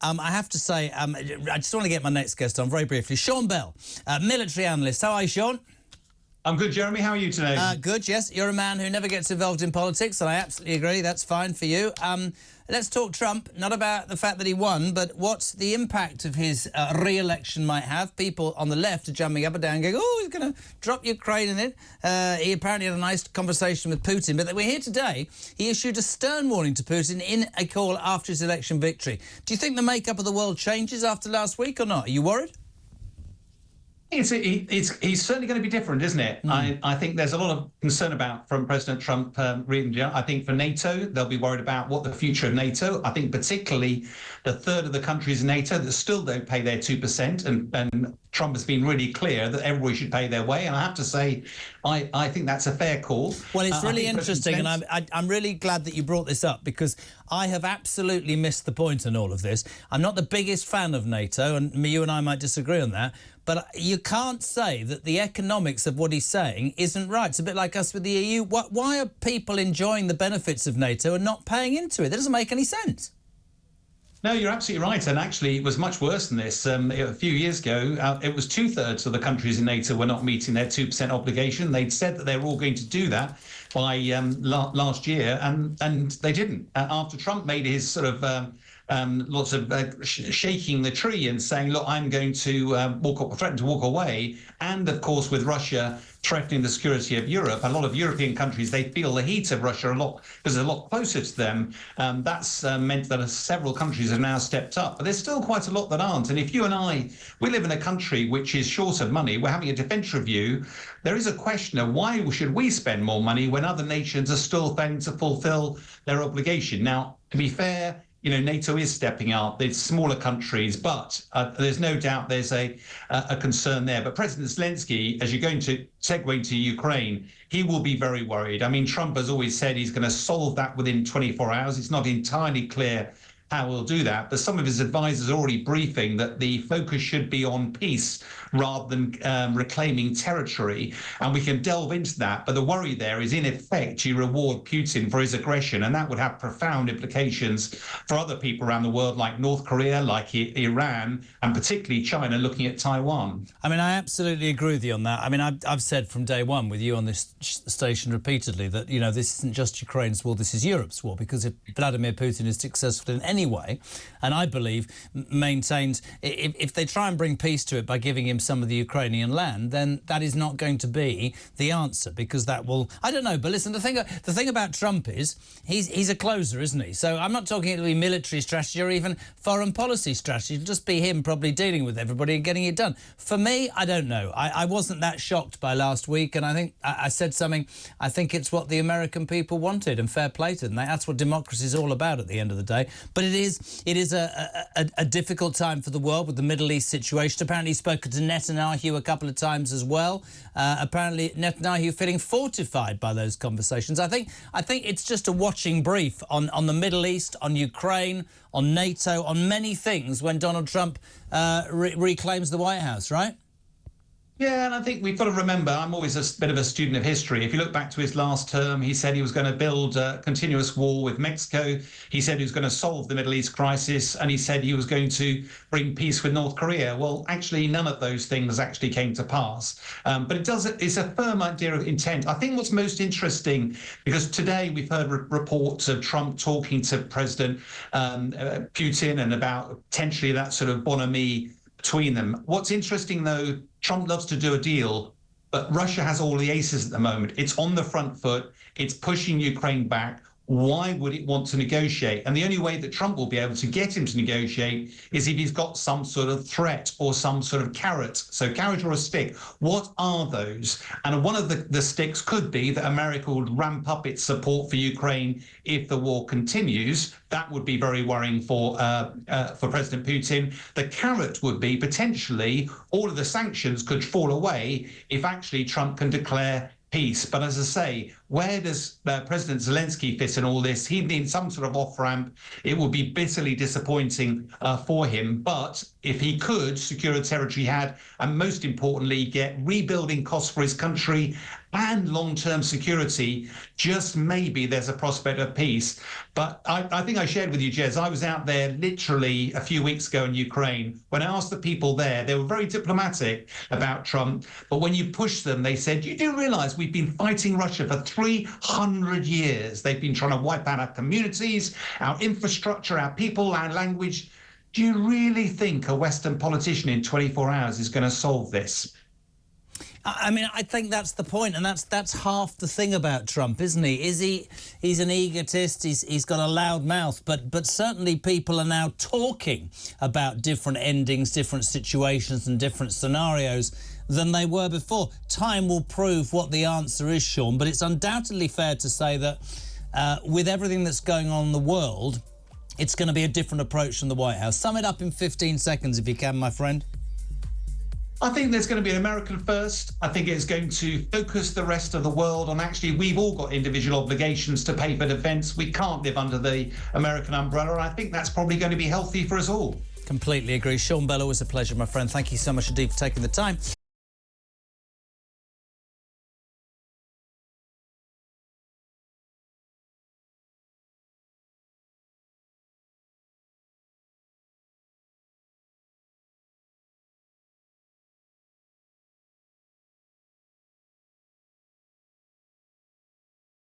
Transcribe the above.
I have to say, I just want to get my next guest on very briefly. Sean Bell, military analyst. How are you, Sean? I'm good, Jeremy. How are you today? Good, yes. You're a man who never gets involved in politics, and I absolutely agree. That's fine for you. Let's talk Trump, not about the fact that he won, but what the impact of his re-election might have. People on the left are jumping up and down going, oh, he's going to drop Ukraine in it. He apparently had a nice conversation with Putin. But we're here today. He issued a stern warning to Putin in a call after his election victory. Do you think the makeup of the world changes after last week or not? Are you worried? He's certainly going to be different, isn't it? I think there's a lot of concern from President Trump. I think for NATO, they'll be worried about what the future of NATO. I think particularly the third of the countries in NATO that still don't pay their 2%, and Trump has been really clear that everybody should pay their way. And I have to say, I think that's a fair call. Well, it's really interesting, and I'm really glad that you brought this up, because I have absolutely missed the point in all of this. I'm not the biggest fan of NATO, and you and I might disagree on that, but you can't say that the economics of what he's saying isn't right. It's a bit like us with the EU. Why are people enjoying the benefits of NATO and not paying into it? That doesn't make any sense. No, you're absolutely right. And actually, it was much worse than this. A few years ago, it was 2/3 of the countries in NATO were not meeting their 2% obligation. They'd said that they were all going to do that by last year, and they didn't. After Trump made his sort of lots of shaking the tree and saying, look, I'm going to threaten to walk away. And of course, with Russia threatening the security of Europe, a lot of European countries, they feel the heat of Russia a lot because it's a lot closer to them. That's meant that several countries have now stepped up, but there's still quite a lot that aren't. And if you and we live in a country which is short of money, we're having a defence review, there is a question of why should we spend more money when other nations are still failing to fulfil their obligation. Now, to be fair, you know, NATO is stepping up. It's smaller countries, but there's no doubt there's a concern there. But President Zelensky, as you're going to segue into Ukraine, he will be very worried. I mean, Trump has always said he's going to solve that within 24 hours. It's not entirely clear how we'll do that, but some of his advisors are already briefing that the focus should be on peace rather than reclaiming territory, and we can delve into that. But the worry there is, in effect, you reward Putin for his aggression, and that would have profound implications for other people around the world, like North Korea, like Iran, and particularly China looking at Taiwan. I mean, I absolutely agree with you on that. I mean, I've said from day one with you on this station repeatedly that, you know, this isn't just Ukraine's war, this is Europe's war, because if Vladimir Putin is successful in any way, and I believe maintains, if they try and bring peace to it by giving him some of the Ukrainian land, then that is not going to be the answer, because that will, I don't know. But listen, the thing about Trump is he's a closer, isn't he? So I'm not talking it'll be military strategy or even foreign policy strategy. It'll just be him probably dealing with everybody and getting it done. For me, I don't know. I wasn't that shocked by last week, and I think I said something. I think it's what the American people wanted, and fair play to them. That's what democracy is all about at the end of the day. But it is a difficult time for the world with the Middle East situation. Apparently, he's spoken to Netanyahu a couple of times as well. Apparently, Netanyahu feeling fortified by those conversations. I think it's just a watching brief on the Middle East, on Ukraine, on NATO, on many things when Donald Trump reclaims the White House, right? Yeah, and I think we've got to remember, I'm always a bit of a student of history. If you look back to his last term, he said he was going to build a continuous wall with Mexico. He said he was going to solve the Middle East crisis, and he said he was going to bring peace with North Korea. Well, actually, none of those things actually came to pass. But it's a firm idea of intent. I think what's most interesting, because today we've heard reports of Trump talking to President Putin and about potentially that sort of bonhomie between them. What's interesting, though, Trump loves to do a deal, but Russia has all the aces at the moment. It's on the front foot. It's pushing Ukraine back. Why would it want to negotiate? And the only way that Trump will be able to get him to negotiate is if he's got some sort of threat or some sort of carrot. So carrot or a stick, what are those? And one of the sticks could be that America would ramp up its support for Ukraine if the war continues. That would be very worrying for President Putin. The carrot would be potentially all of the sanctions could fall away if actually Trump can declare peace. But as I say, where does President Zelensky fit in all this? He needs some sort of off-ramp. It would be bitterly disappointing for him. But if he could secure a territory he had, and most importantly, get rebuilding costs for his country and long-term security, just maybe there's a prospect of peace. But I think I shared with you, Jez, I was out there literally a few weeks ago in Ukraine. When I asked the people there, they were very diplomatic about Trump. But when you push them, they said, you do realize we've been fighting Russia for 300 years. They've been trying to wipe out our communities, our infrastructure, our people, our language. Do you really think a Western politician in 24 hours is going to solve this? I mean, I think that's the point, and that's half the thing about Trump, isn't he? He's an egotist, he's got a loud mouth, but certainly people are now talking about different endings, different situations and different scenarios than they were before. Time will prove what the answer is, Sean, but it's undoubtedly fair to say that with everything that's going on in the world, it's going to be a different approach from the White House. Sum it up in 15 seconds if you can, my friend. I think there's going to be an American first. I think it's going to focus the rest of the world on actually we've all got individual obligations to pay for defence. We can't live under the American umbrella. And I think that's probably going to be healthy for us all. Completely agree. Sean Bell, always a pleasure, my friend. Thank you so much indeed for taking the time.